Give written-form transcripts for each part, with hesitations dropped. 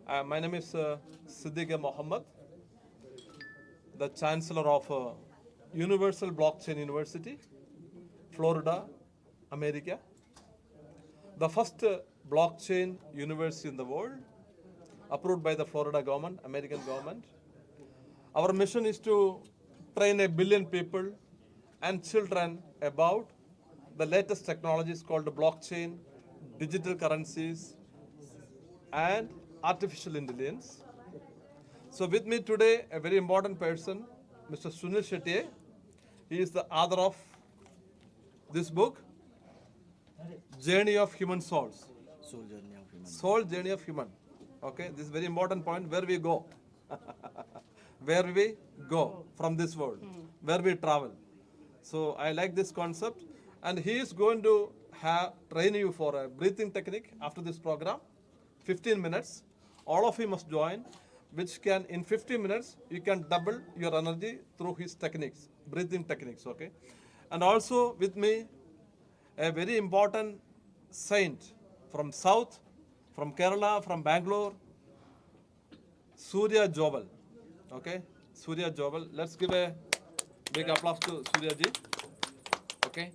My name is Siddique Mohammed, the Chancellor of Universal Blockchain University, Florida, America. The first blockchain university in the world, approved by the Florida government, American government. Our mission is to train 1 billion people and children about the latest technologies called blockchain, digital currencies, and artificial intelligence. So with me today, a very important person, Mr. Sunil Shetty. He is the author of this book, Journey of Human Souls. Soul Journey of Human. Okay, this is very important point, where we go. Where we go from this world, where we travel. So I like this concept. And he is going to train you for a breathing technique after this program, 15 minutes. All of you must join, which can, in 15 minutes, you can double your energy through his techniques, breathing techniques, okay? And also with me, a very important saint from South, from Kerala, from Bangalore, Surya Joval, okay? Surya Joval. Let's give a big applause to Surya ji, okay?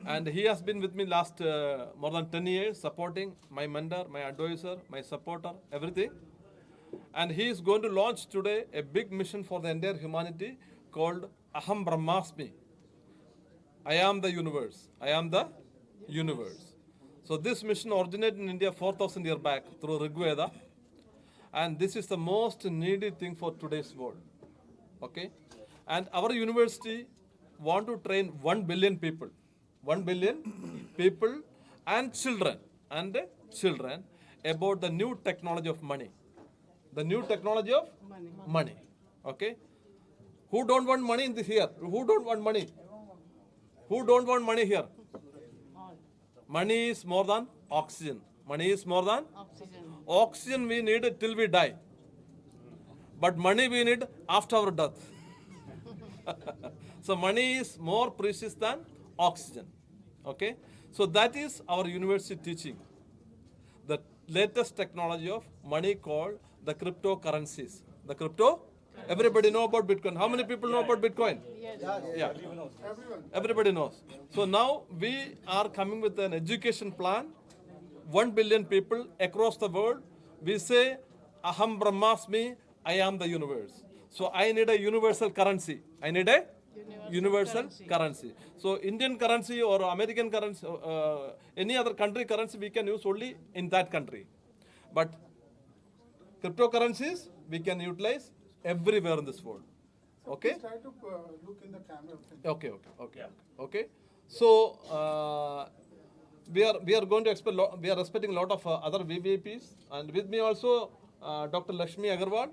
And he has been with me last more than 10 years, supporting my mentor, my advisor, my supporter, everything. And he is going to launch today a big mission for the entire humanity called Aham Brahmasmi. I am the universe. I am the universe. So this mission originated in India 4,000 years back through Rigveda. And this is the most needed thing for today's world. Okay? And our university want to train 1 billion people. 1 billion people and children about the new technology of money. The new technology of money. Okay? Who don't want money in this here? Who don't want money? Who don't want money here? Money is more than oxygen. Money is more than oxygen we need till we die. But money we need after our death. So money is more precious than oxygen. Okay? So that is our university teaching. The latest technology of money called the cryptocurrencies. The crypto? Everybody know about Bitcoin. How many people know about Bitcoin? Yeah. Everybody knows. So now we are coming with an education plan. 1 billion people across the world. We say, Aham Brahmasmi, I am the universe. So I need a universal currency. I need a universal currency. So Indian currency or American currency, any other country currency we can use only in that country. But cryptocurrencies we can utilize everywhere in this world. Okay? Try to look in the camera. Okay. So we are going to expect. We are expecting a lot of other VVPs, and with me also Dr. Lakshmi Agarwal.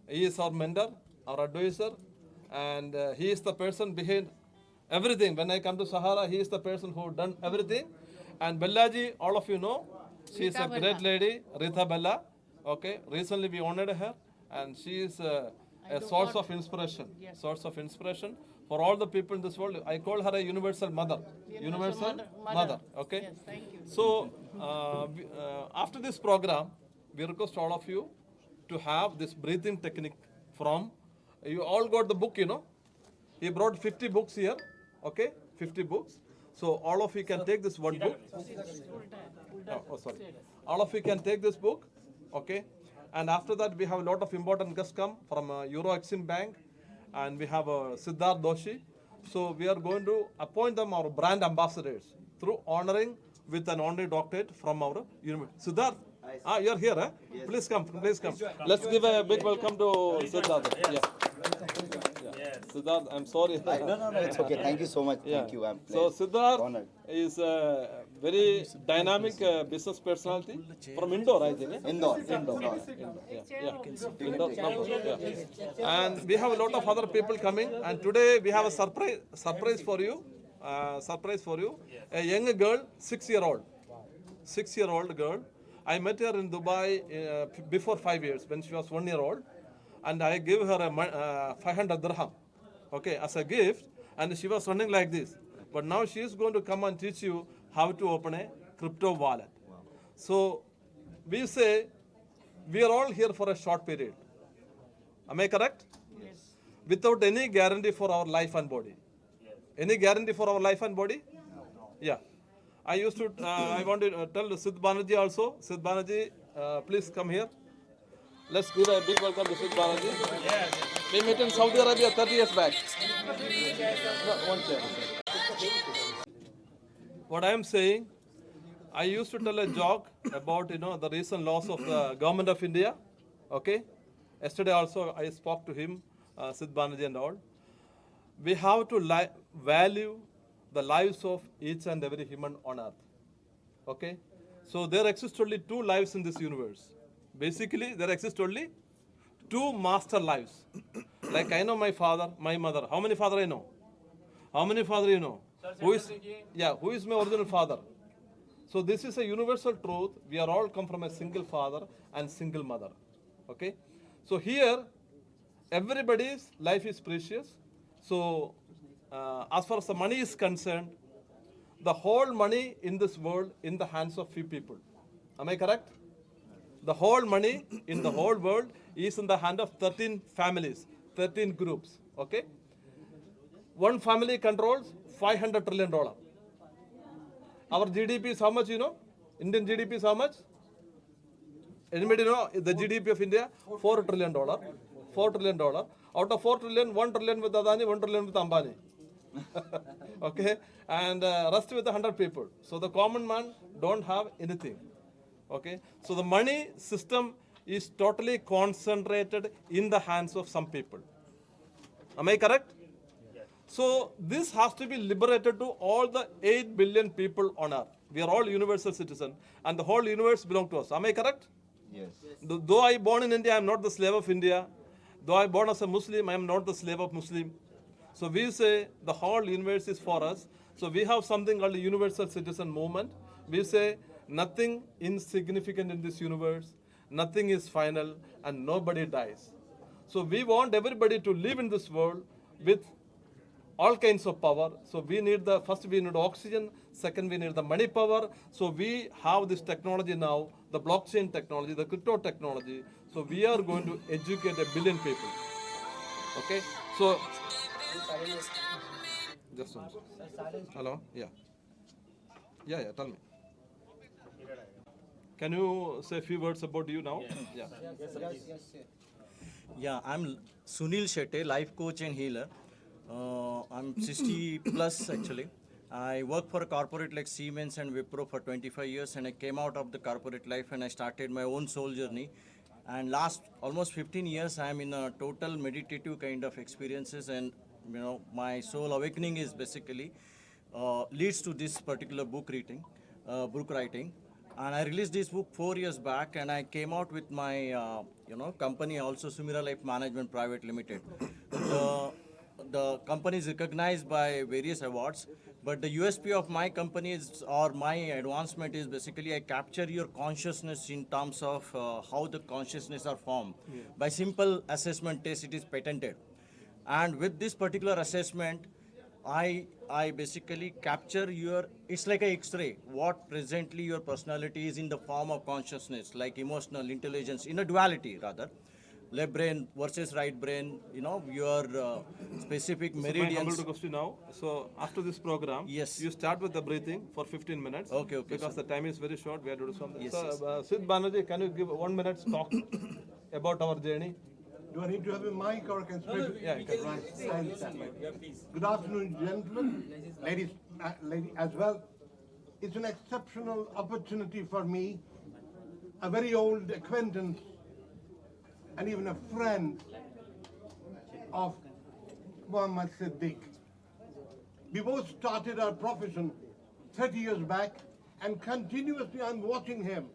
He is our mentor, our advisor, and he is the person behind everything. When I come to Sahara, he is the person who done everything. And Bellaji, all of you know, she is a great lady, Rita Bella. Okay, recently we honored her, and she is a source of inspiration. Source of inspiration for all the people in this world. I call her a universal mother. Universal mother. Okay. Yes, thank you. So after this program, we request all of you to have this breathing technique from. You all got the book, you know. He brought 50 books here. Okay, 50 books. So all of you can take this one book. Sorry. All of you can take this book. Okay. And after that, we have a lot of important guests come from Euro Exim Bank, and we have Siddharth Doshi. So we are going to appoint them our brand ambassadors through honoring with an honorary doctorate from our university. Siddharth, you are here, eh? Yes. Please come, please come. Let's give a big welcome to Siddharth. Yeah. Siddharth, I'm sorry. No, it's okay. Thank you so much. Yeah. Thank you. I'm So Siddharth honored. is a very dynamic business personality from Indore, I think. Eh? Indore. Yeah. And we have a lot of other people coming, and today we have a surprise for you. A young girl, 6-year-old. 6-year-old girl. I met her in Dubai before 5 years when she was 1 year old, and I gave her a 500 dirham, okay, as a gift, and she was running like this. But now she is going to come and teach you how to open a crypto wallet. So we say we are all here for a short period. Am I correct? Yes. Without any guarantee for our life and body. Yes. Any guarantee for our life and body? No. Yeah. I used to, I want to tell Sid Banerjee also. Sid Banerjee, please come here. Let's give a big welcome to Sid Banerjee. Yes. We met in Saudi Arabia 30 years back. No, one chair. What I am saying, I used to tell a joke about the recent loss of the government of India. Okay, yesterday also I spoke to him, Sid Banerjee and all. We have to value the lives of each and every human on earth. Okay, so there exist only two lives in this universe. Basically, there exist only two master lives. Like I know my father, my mother. How many father I know? How many father you know? Who is my original father? So this is a universal truth. We are all come from a single father and single mother. Okay? So here, everybody's life is precious. So as far as the money is concerned, the whole money in this world in the hands of few people. Am I correct? The whole money in the whole world is in the hand of 13 families, 13 groups. Okay? One family controls $500 trillion. Our GDP is how much, you know? Indian GDP is how much? Anybody know the GDP of India? $4 trillion. $4 trillion. Out of 4 trillion, 1 trillion with Adani, 1 trillion with Ambani. Okay? And rest with 100 people. So the common man don't have anything. Okay? So the money system is totally concentrated in the hands of some people. Am I correct? So this has to be liberated to all the 8 billion people on earth. We are all universal citizens and the whole universe belongs to us. Am I correct? Yes. Though I born in India, I am not the slave of India. Though I born as a Muslim, I am not the slave of Muslim. So we say the whole universe is for us. So we have something called the universal citizen movement. We say nothing insignificant in this universe, nothing is final and nobody dies. So we want everybody to live in this world with all kinds of power. So we need first we need oxygen, second we need the money power. So we have this technology now, the blockchain technology, the crypto technology. So we are going to educate 1 billion people. Okay, so just one second. Hello, yeah, tell me. Can you say a few words about you now? Yeah. Yeah, I'm Sunil Shetty, life coach and healer. I'm 60 plus actually. I worked for a corporate like Siemens and Wipro for 25 years, and I came out of the corporate life and I started my own soul journey. And last almost 15 years, I'm in a total meditative kind of experiences, and my soul awakening is basically leads to this particular book writing. And I released this book 4 years back, and I came out with my company also, Sumira Life Management Private Limited. The company is recognized by various awards, but the USP of my company is, or my advancement is basically I capture your consciousness in terms of how the consciousness are formed. Yeah. By simple assessment test, it is patented. And with this particular assessment, I basically capture it's like an X-ray, what presently your personality is in the form of consciousness, like emotional intelligence, in a duality rather. Left brain versus right brain, your specific meridians. So my question now. So after this program, yes, you start with the breathing for 15 minutes. Okay. Because the time is very short, we have to do something. Yes, so, Sid Banerjee, can you give 1 minute talk about our journey? Do I need to have a mic or can speak? Yeah, you can. Right. Good afternoon, gentlemen, ladies as well. It's an exceptional opportunity for me, a very old acquaintance, and even a friend of Muhammad Siddiq. We both started our profession 30 years back, and continuously I'm watching him.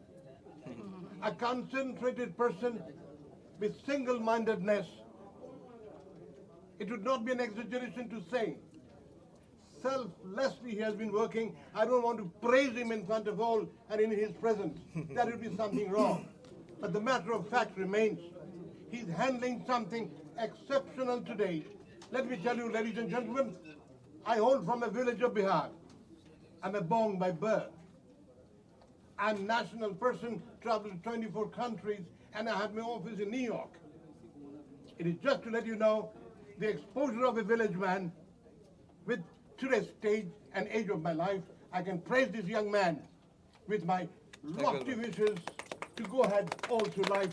A concentrated person with single-mindedness. It would not be an exaggeration to say, selflessly he has been working. I don't want to praise him in front of all and in his presence. That would be something wrong. But the matter of fact remains, he's handling something exceptional today. Let me tell you, ladies and gentlemen, I hail from a village of Bihar. I'm a Bong by birth. I'm a national person, traveled to 24 countries, and I have my office in New York. It is just to let you know the exposure of a village man with today's stage and age of my life. I can praise this young man with my lofty wishes to go ahead all through life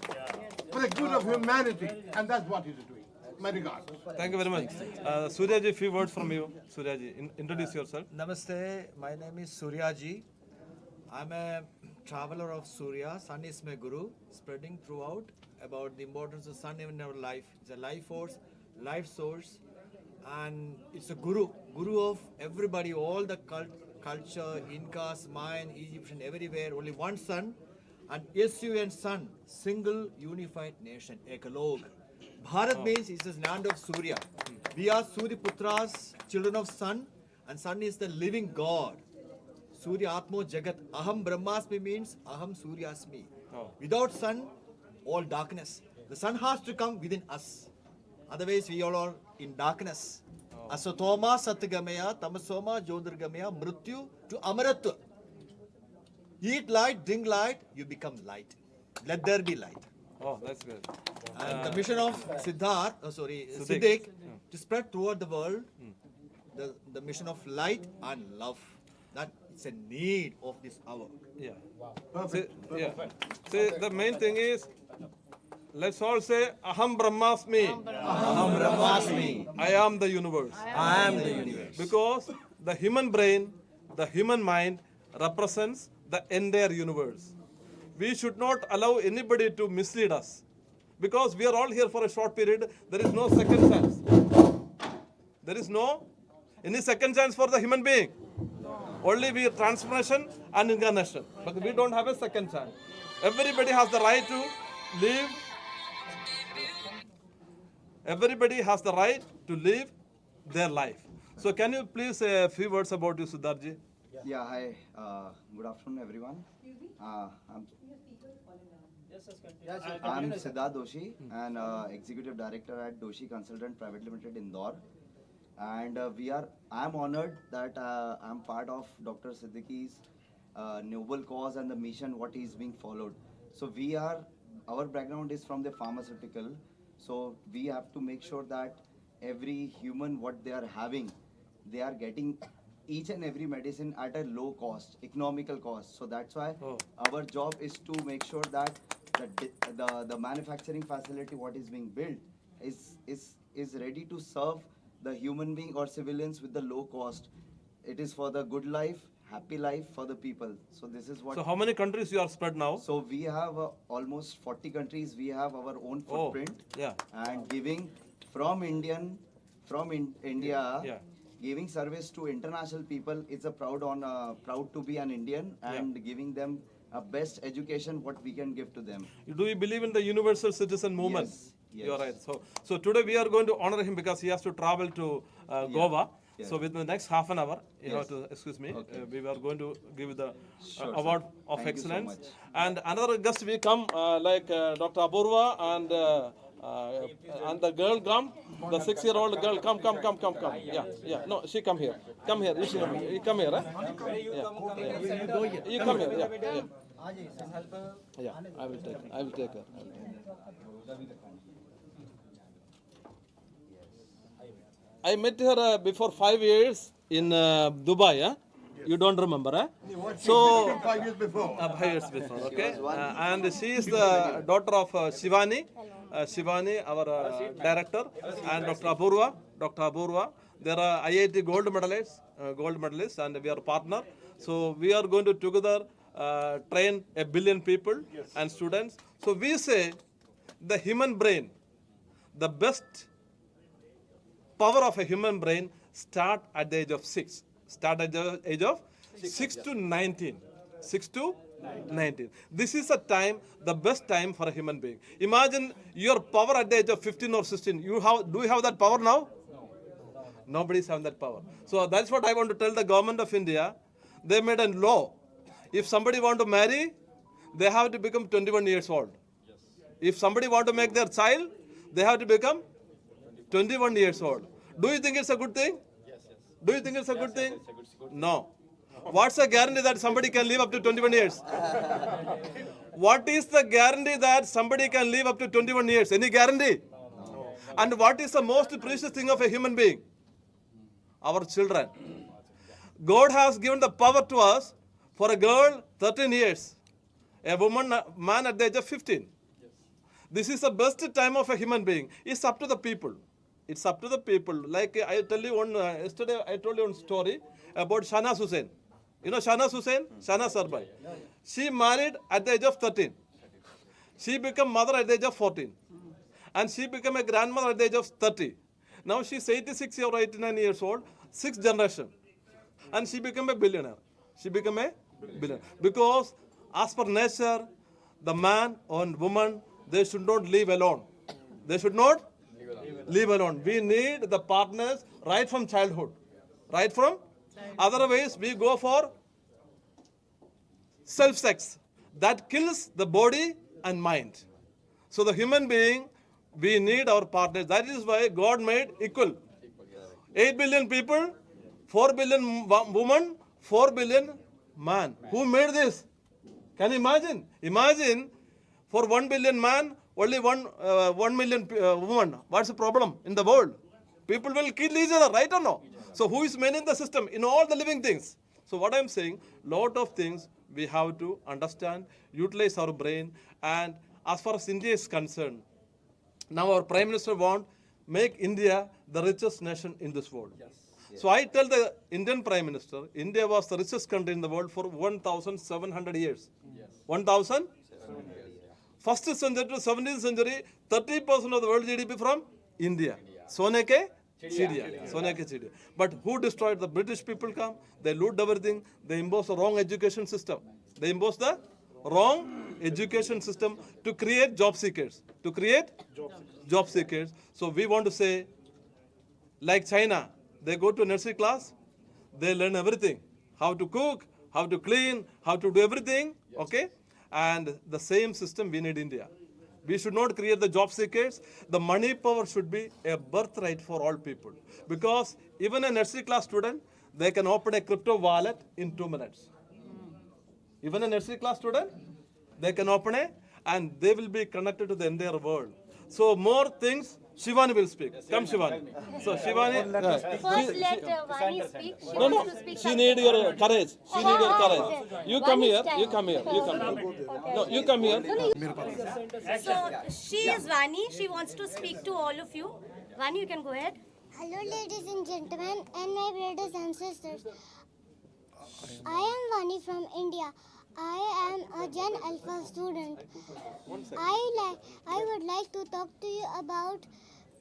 for the good of humanity, and that's what he's doing. My regards. Thank you very much. Suryaji, few words from you. Suryaji, introduce yourself. Namaste, my name is Suryaji. I'm a traveler of Surya. Sun is my guru, spreading throughout about the importance of sun in our life. It's a life force, life source, and it's a guru of everybody, all the culture, Incas, Mayan, Egyptian, everywhere. Only one sun, and SUN sun, single unified nation, Ekalog. Bharat means it's the land of Surya. We are Surya Putras, children of sun, and sun is the living God. Surya Atmo Jagat. Aham Brahmasmi means Aham Suryasmi. Without sun, all darkness. The sun has to come within us. Otherwise, we all are in darkness. Asatoma Satgamaya, Tamasoma Jyotirgamaya, Mrityu to Amaratva. Eat light, drink light, you become light. Let there be light. Oh, that's good. And the mission of Siddiq, to spread throughout the world the mission of light and love. That it's a need of this hour. Yeah. Perfect. Yeah. See, the main thing is, let's all say, Aham Brahmasmi. Aham Brahmasmi. I am the universe. I am the universe. Because the human brain, the human mind represents the entire universe. We should not allow anybody to mislead us. Because we are all here for a short period, there is no second chance. There is no any second chance for the human being. Only we transformation and incarnation. But we don't have a second chance. Everybody has the right to live. Everybody has the right to live their life. So can you please say a few words about you, Siddharji? Yeah, hi. Good afternoon, everyone. I'm Siddharth Doshi, and Executive Director at Doshi Consultant Private Limited, Indore. And I'm honored that I'm part of Dr. Siddiqui's noble cause and the mission what is being followed. So our background is from the pharmaceutical. So we have to make sure that every human what they are having, they are getting each and every medicine at a low cost, economical cost. So that's why our job is to make sure that the manufacturing facility what is being built is ready to serve the human being or civilians with the low cost. It is for the good life, happy life for the people. So this is what. So how many countries you are spread now? So we have almost 40 countries. We have our own footprint. Yeah. And giving from India, Yeah. giving service to international people. It's a proud to be an Indian and giving them a best education what we can give to them. Do you believe in the universal citizen movement? Yes, You are yes. right. So today we are going to honor him because he has to travel to Goa. Yeah. So within the next half an hour, you have Yes. to excuse me. Okay. We are going to give the Sure, award sir. of Thank you so excellence. much. And another guest we come like Dr. Apurva and the girl come, the 6-year-old girl come. Yeah. No, she come here. Come here. You come here. You come here. Yeah. Yeah, I will take her. I met her before 5 years in Dubai. You don't remember, So 5 years before. 5 years before, okay. And she is the daughter of Shivani. Shivani, our director, and Dr. Apurva. They are IIT gold medalists, and we are partner. So we are going to together train 1 billion people and students. So we say the human brain, the best power of a human brain start at the age of 6. Start at the age of 6 to 19. 6 to 19. This is a time, the best time for a human being. Imagine your power at the age of 15 or 16. Do you have that power now? Nobody is having that power. So that's what I want to tell the government of India. They made a law. If somebody want to marry, they have to become 21 years old. If somebody want to make their child, they have to become 21 years old. Do you think it's a good thing? Do you think it's a good thing? No. What's the guarantee that somebody can live up to 21 years? What is the guarantee that somebody can live up to 21 years? Any guarantee? No. And what is the most precious thing of a human being? Our children. God has given the power to us for a girl 13 years, a woman, man at the age of 15. This is the best time of a human being. It's up to the people. It's up to the people. Like I tell you one, yesterday I told you one story about Shana Hussain. You know Shana Hussain? Shana Sarbai. She married at the age of 13. She became mother at the age of 14. And she became a grandmother at the age of 30. Now she's 86 or 89 years old, 6th generation. And she became a billionaire. She became a billionaire. Because as per nature, the man and woman, they should not live alone. They should not live alone. We need the partners right from childhood. Right from? Otherwise, we go for self-sex. That kills the body and mind. So the human being, we need our partners. That is why God made equal. 8 billion people, 4 billion women, 4 billion man. Who made this? Can you imagine? Imagine for 1 billion man, only 1 million women. What's the problem in the world? People will kill each other, right or no? So who is managing the system in all the living things? So what I'm saying, lot of things we have to understand, utilize our brain, and as far as India is concerned, now our Prime Minister want make India the richest nation in this world. So I tell the Indian Prime Minister, India was the richest country in the world for 1,700 years. 1,000? First century to 17th century, 30% of the world GDP from India. Sone ke chidiya. Sone ke chidiya. But who destroyed? The British people come, they loot everything, they impose the wrong education system. They impose the wrong education system to create job seekers. To create job seekers. So we want to say, like China, they go to nursery class, they learn everything. How to cook, how to clean, how to do everything, okay? And the same system we need in India. We should not create the job seekers. The money power should be a birthright for all people. Because even a nursery class student, they can open a crypto wallet in 2 minutes. Even a nursery class student, they can open it and they will be connected to the entire world. So more things, Shivani will speak. Come Shivani. So Shivani. First let Vani speak. She No, wants no. to speak She something. need your courage. She need your courage. Okay. You come One here. is time. You come here. You come here. Okay. No, you come here. So she is Vani. She wants to speak to all of you. Vani, you can go ahead. Hello, ladies and gentlemen, and my brothers and sisters. I am Vani from India. I am a Gen Alpha student. I would like to talk to you about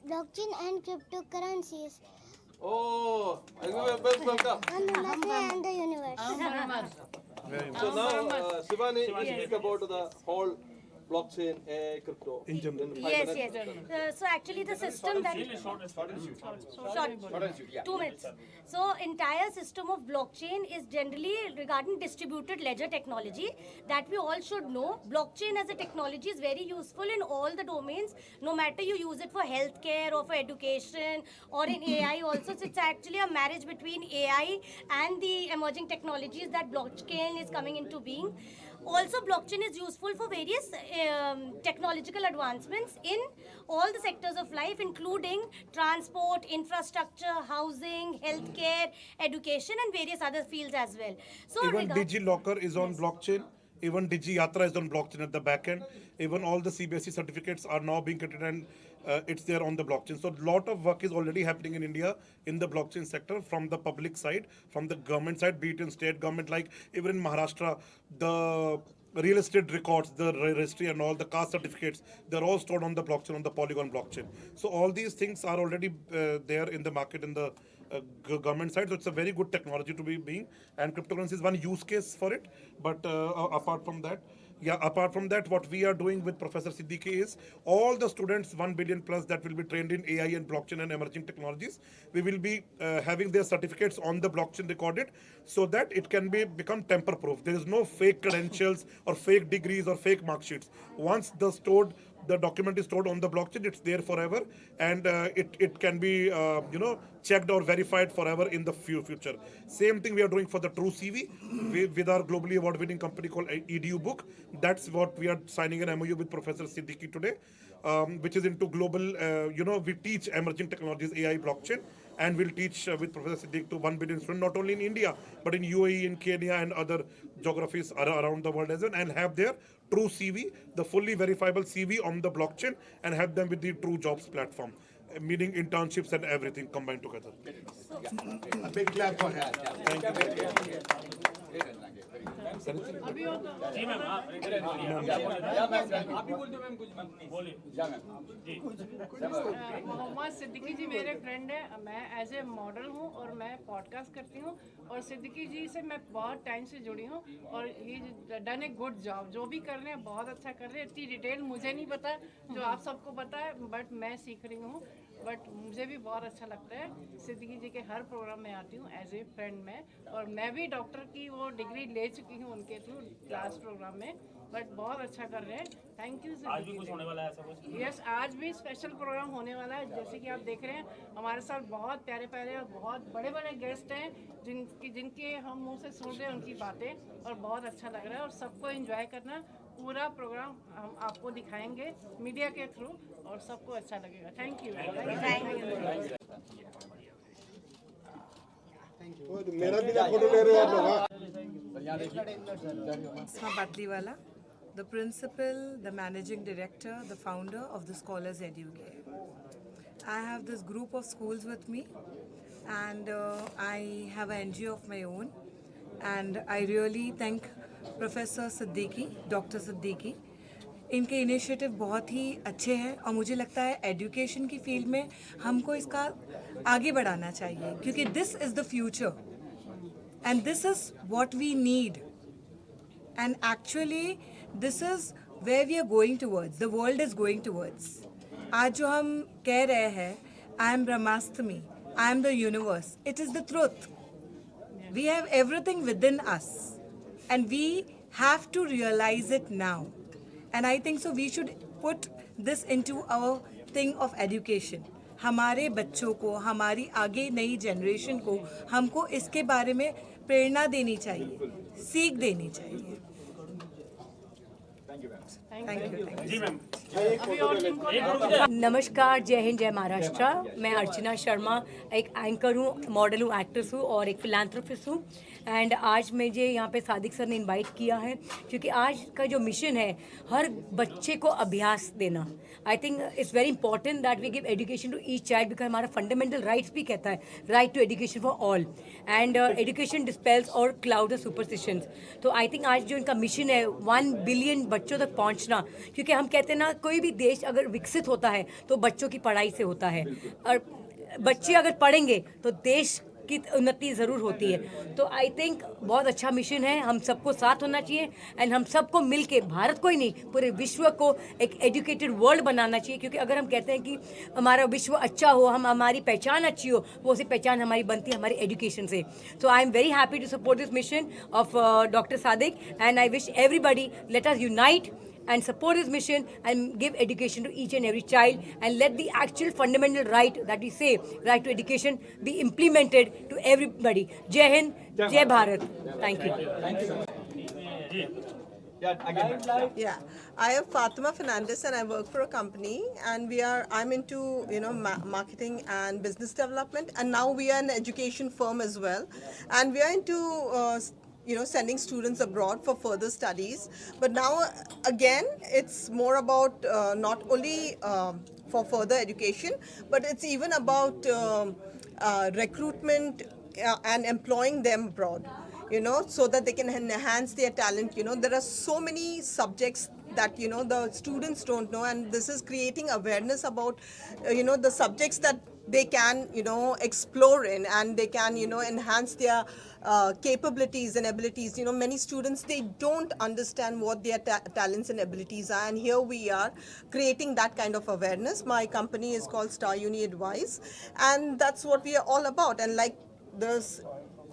blockchain and cryptocurrencies. Oh, I give you a best welcome. And Namaste and the universe. So now, Shivani will speak about the whole blockchain, AI, crypto. In general. Yes, yes. So actually the system that... Short, 2 minutes. So entire system of blockchain is generally regarding distributed ledger technology that we all should know. Blockchain as a technology is very useful in all the domains, no matter you use it for healthcare or for education or in AI also. So it's actually a marriage between AI and the emerging technologies that blockchain is coming into being. Also, blockchain is useful for various technological advancements in all the sectors of life, including transport, infrastructure, housing, healthcare, education, and various other fields as well. So, Even DigiLocker is on blockchain. Even DigiYatra is on blockchain at the back end. Even all the CBSE certificates are now being created and it's there on the blockchain. So a lot of work is already happening in India in the blockchain sector from the public side, from the government side, be it in state government, like even in Maharashtra, the real estate records, the registry and all the caste certificates, they're all stored on the blockchain, on the Polygon blockchain. So all these things are already there in the market in the government side. So it's a very good technology to be being, and cryptocurrency is one use case for it. But apart from that, what we are doing with Professor Siddiqui is all the students, 1 billion plus, that will be trained in AI and blockchain and emerging technologies. We will be having their certificates on the blockchain recorded so that it can become tamper-proof. There is no fake credentials or fake degrees or fake mark sheets. Once the stored the document is stored on the blockchain, it's there forever, and it can be checked or verified forever in the future. Same thing we are doing for the True CV with our globally award-winning company called EDU Book. That's what we are signing an MOU with Professor Siddiqui today, which is into global, we teach emerging technologies, AI, blockchain, and we'll teach with Professor Siddiq to 1 billion students, not only in India, but in UAE, in Kenya, and other geographies around the world as well, and have their True CV, the fully verifiable CV on the blockchain, and have them with the True Jobs platform, meaning internships and everything combined together. A big clap for her. Mohammad Siddiqui जी मेरे friend है, मैं as a model हूँ और मैं podcast करती हूँ और सिद्दीकी जी से मैं बहुत टाइम से जुड़ी हूँ और ही डन ए गुड जॉब, जो भी कर रहे हैं बहुत अच्छा कर रहे हैं। इतनी डिटेल मुझे नहीं पता जो आप सबको पता है, बट मैं सीख रही हूँ, बट मुझे भी बहुत अच्छा लगता है। सिद्दीकी जी के हर प्रोग्राम में आती हूँ एज ए फ्रेंड में, और मैं भी डॉक्टर की वो डिग्री ले चुकी हूँ उनके थ्रू लास्ट प्रोग्राम में, बट बहुत अच्छा कर रहे हैं। Thank you. आज भी कुछ होने वाला है ऐसा कुछ? यस, आज भी स्पेशल प्रोग्राम होने वाला है। जैसे कि आप देख रहे हैं हमारे साथ बहुत प्यारे प्यारे और बहुत बड़े बड़े गेस्ट हैं जिनके हम मुँह से सुन रहे हैं उनकी बातें, और बहुत अच्छा लग रहा है। और सबको एंजॉय करना, पूरा प्रोग्राम हम आपको दिखाएंगे मीडिया के थ्रू और सबको अच्छा लगेगा। Thank you. मेरा भी फोटो ले रहे हो आप लोग? Asma Batliwala, the principal, the managing director, the founder of the Scholars Educare. I have this group of schools with me, and I have an NGO of my own, and I really thank Professor Siddiqui, Dr. Siddiqui. इनके initiative बहुत ही अच्छे हैं और मुझे लगता है education की field में हमको इसका आगे बढ़ाना चाहिए, क्योंकि this is the future and this is what we need, and actually this is where we are going towards, the world is going towards. आज जो हम कह रहे हैं आई एम ब्रह्मास्टमी, I am the universe, it is the truth. We have everything within us and we have to realise it now, and I think so we should put this into our thing of education. हमारे बच्चों को, हमारी आगे नई generation को हमको इसके बारे में प्रेरणा देनी चाहिए, सीख देनी चाहिए। नमस्कार, जय हिंद, जय महाराष्ट्र। मैं अर्चना शर्मा एक एंकर हूँ, मॉडल हूँ, एक्ट्रेस हूँ और एक फिलैंथ्रोपिस्ट हूँ। एंड आज मुझे यहाँ पे सादिक सर ने इनवाइट किया है क्योंकि आज का जो मिशन है हर बच्चे को अभ्यास देना। I think it's very important that we give education to each child, because हमारा फंडामेंटल राइट्स भी कहता है right to education for all, and education dispels और क्लाउड ऑफ सुपरस्टिशंस। तो आई थिंक आज जो इनका मिशन है 1 बिलियन बच्चों तक पहुँचना, क्योंकि हम कहते हैं ना कोई भी देश अगर विकसित होता है तो बच्चों की पढ़ाई से होता है, और बच्चे अगर पढ़ेंगे तो देश की उन्नति ज़रूर होती है। तो आई थिंक बहुत अच्छा मिशन है, हम सबको साथ होना चाहिए एंड हम सबको मिल के, भारत को ही नहीं पूरे विश्व को एक एजुकेटेड वर्ल्ड बनाना चाहिए। क्योंकि अगर हम कहते हैं कि हमारा विश्व अच्छा हो, हमारी पहचान अच्छी हो, वो सी पहचान हमारी बनती है हमारी एजुकेशन से। So I am very happy to support this mission of doctor Sadiq, and I wish everybody let us unite and support his mission and give education to each and every child, and let the actual fundamental right that we say, right to education, be implemented to everybody. Jai Hind, Jai Bharat. Thank you. Yeah, I am Fatima Fernandez and I work for a company, and I'm into marketing and business development, and now we are an education firm as well, and we are into sending students abroad for further studies. But now again it's more about not only for further education, but it's even about recruitment and employing them abroad, so that they can enhance their talent. There are so many subjects that the students don't know, and this is creating awareness about the subjects that they can explore in, and they can enhance their capabilities and abilities. Many students, they don't understand what their talents and abilities are, and here we are creating that kind of awareness. My company is called Star Uni Advice, and that's what we are all about. And like this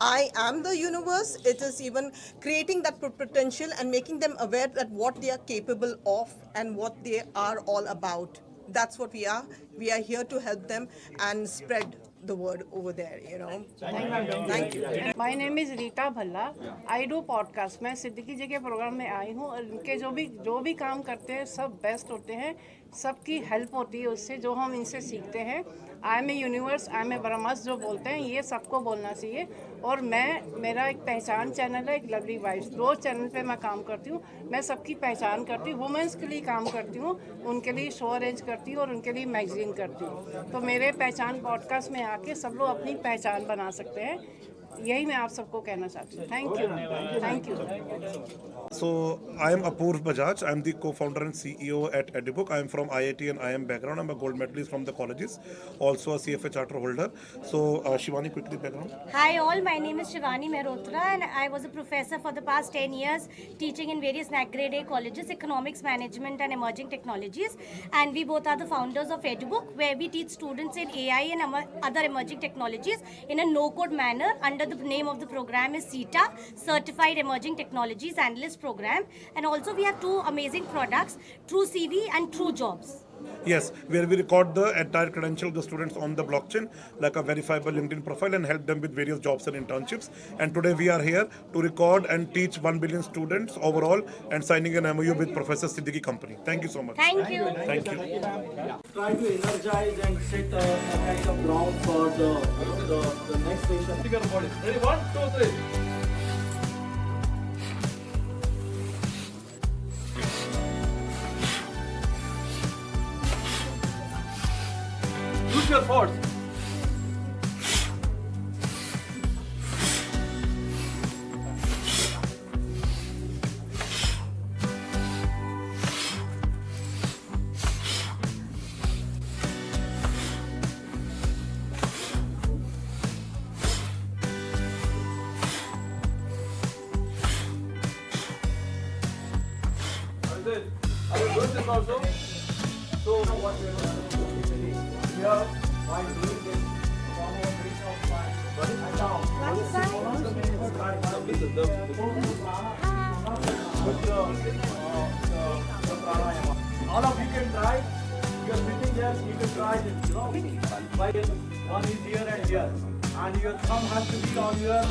I am the universe. It is even creating that potential and making them aware that what they are capable of and what they are all about. That's what we are. We are here to help them and spread the word over there, you know. Thank you. My name is Rita Bhalla. I do podcast. मैं सिद्दीकी जी के programme में आई हूँ और इनके जो भी काम करते हैं सब बेस्ट होते हैं. सबकी हेल्प होती है उससे, जो हम इनसे सीखते हैं. I am a universe, I am a ब्रह्मस जो बोलते हैं, ये सबको बोलना चाहिए. और मेरा एक पहचान चैनल है, एक लवली वाइफ्स. 2 चैनल पे मैं काम करती हूँ. मैं सबकी पहचान करती हूँ. वुमेंस के लिए काम करती हूँ, उनके लिए शो अरेंज करती हूँ और उनके लिए मैगजीन करती हूँ. तो मेरे पहचान पॉडकास्ट में आके सब लोग अपनी पहचान बना सकते हैं. यही मैं आप सबको कहना चाहती हूँ. Thank you. So I am Apoorv Bajaj. I am the co-founder and CEO at Edubook. I am from IIT and IIM background. I'm a gold medalist from the colleges, also a CFA charter holder. So Shivani, quickly background. Hi all, my name is Shivani Mehrotra and I was a professor for the past 10 years teaching in various NAC grade A colleges, economics, management and emerging technologies. And we both are the founders of Edubook, where we teach students in AI and other emerging technologies in a no-code manner. Under the name of the program is CETA, Certified Emerging Technologies Analyst Program. And also we have 2 amazing products, True CV and True Jobs. Yes, where we record the entire credential of the students on the blockchain, like a verifiable LinkedIn profile, and help them with various jobs and internships. And today we are here to record and teach 1 billion students overall and signing an MOU with Professor Siddiqui Company. Thank you so much. Thank you. Thank you. Try to energize and set a kind of ground for the next station. Ready? 1, 2, 3. Use your force. I will do this also. So what we are going to do here, while doing this, from our base of fire, and down. All of you can try. You are sitting there, you can try this, you know. By one is here and here, and your thumb has to be on your